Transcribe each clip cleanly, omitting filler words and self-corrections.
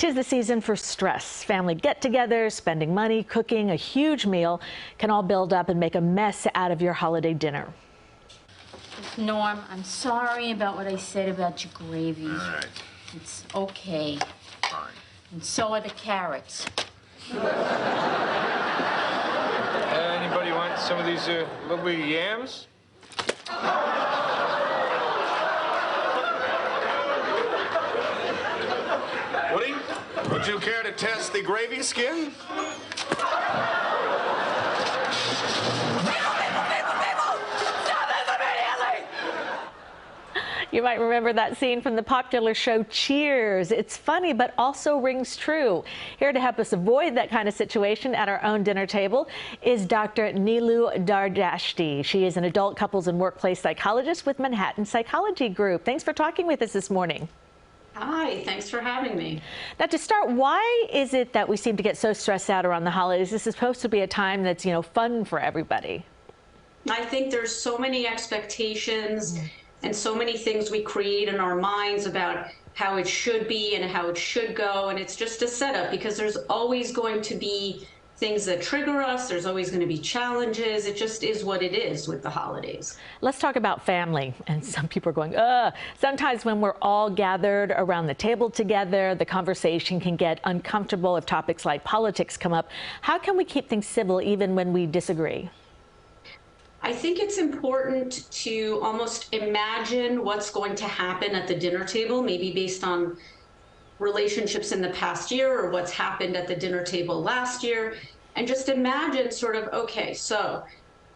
'Tis the season for stress. Family get-togethers, spending money, cooking a huge meal can all build up and make a mess out of your holiday dinner. Norm, I'm sorry about what I said about your gravy. All right. It's okay. Fine. And so are the carrots. Anybody want some of these lovely yams? Woody, would you care to test the gravy skin? You might remember that scene from the popular show Cheers. It's funny, but also rings true. Here to help us avoid that kind of situation at our own dinner table is Dr. Niloo Dardashti. She is an adult couples and workplace psychologist with Manhattan Psychology Group. Thanks for talking with us this morning. Hi, thanks for having me. Now, to start, why is it that we seem to get so stressed out around the holidays? This is supposed to be a time that's, fun for everybody. I think there's so many expectations and so many things we create in our minds about how it should be and how it should go. And it's just a setup because there's always going to be things that trigger us. There's always going to be challenges. It just is what it is with the holidays. Let's talk about family. And some people are going, ugh. Sometimes when we're all gathered around the table together, the conversation can get uncomfortable if topics like politics come up. How can we keep things civil even when we disagree? I think it's important to almost imagine what's going to happen at the dinner table, maybe based on relationships in the past year or what's happened at the dinner table last year, and just imagine sort of, okay, so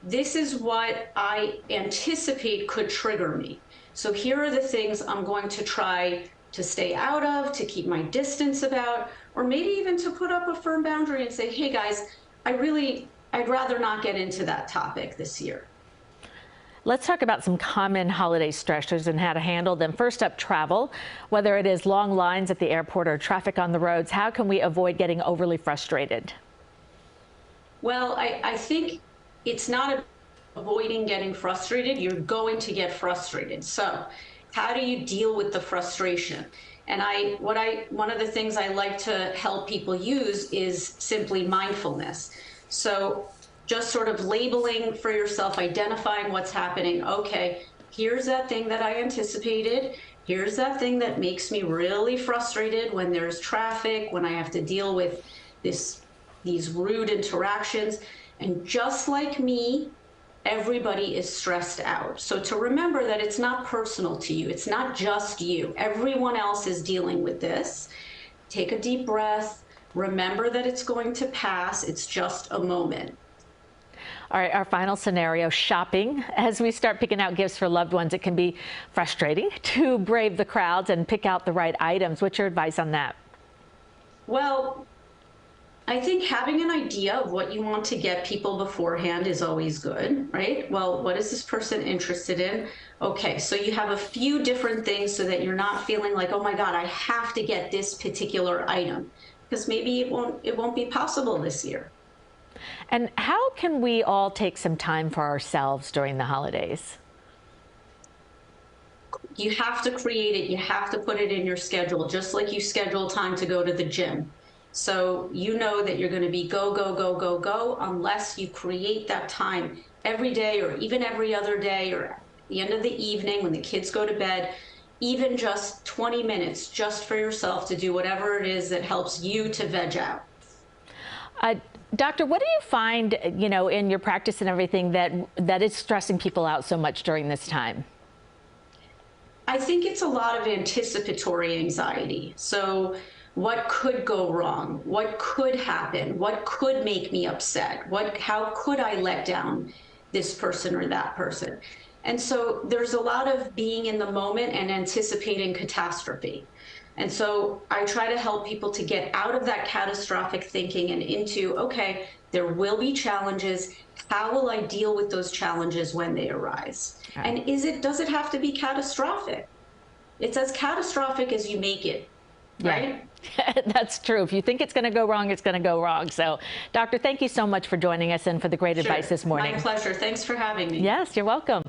this is what I anticipate could trigger me. So here are the things I'm going to try to stay out of, to keep my distance about, or maybe even to put up a firm boundary and say, hey guys, I'd rather not get into that topic this year. Let's talk about some common holiday stressors and how to handle them. First up, travel. Whether it is long lines at the airport or traffic on the roads, how can we avoid getting overly frustrated? Well, I think it's not avoiding getting frustrated. You're going to get frustrated. So how do you deal with the frustration? And one of the things I like to help people use is simply mindfulness. So just sort of labeling for yourself, identifying what's happening. Okay, here's that thing that I anticipated. Here's that thing that makes me really frustrated when there's traffic, when I have to deal with these rude interactions. And just like me, everybody is stressed out. So to remember that it's not personal to you. It's not just you. Everyone else is dealing with this. Take a deep breath. Remember that it's going to pass. It's just a moment. All right, our final scenario, shopping. As we start picking out gifts for loved ones, it can be frustrating to brave the crowds and pick out the right items. What's your advice on that? Well, I think having an idea of what you want to get people beforehand is always good, right? Well, what is this person interested in? Okay, so you have a few different things so that you're not feeling like, oh my God, I have to get this particular item, because maybe it won't be possible this year. And how can we all take some time for ourselves during the holidays? You have to create it. You have to put it in your schedule, just like you schedule time to go to the gym. So you know that you're going to be go, go, go, go, go, unless you create that time every day or even every other day or at the end of the evening when the kids go to bed, even just 20 minutes just for yourself to do whatever it is that helps you to veg out. Doctor, what do you find, in your practice and everything that is stressing people out so much during this time? I think it's a lot of anticipatory anxiety. So what could go wrong? What could happen? What could make me upset? How could I let down this person or that person? And so there's a lot of being in the moment and anticipating catastrophe. And so I try to help people to get out of that catastrophic thinking and into, okay, there will be challenges. How will I deal with those challenges when they arise? Right. And does it have to be catastrophic? It's as catastrophic as you make it, right? Yeah. That's true. If you think it's going to go wrong, it's going to go wrong. So, Doctor, thank you so much for joining us and for the great advice this morning. My pleasure. Thanks for having me. Yes, you're welcome.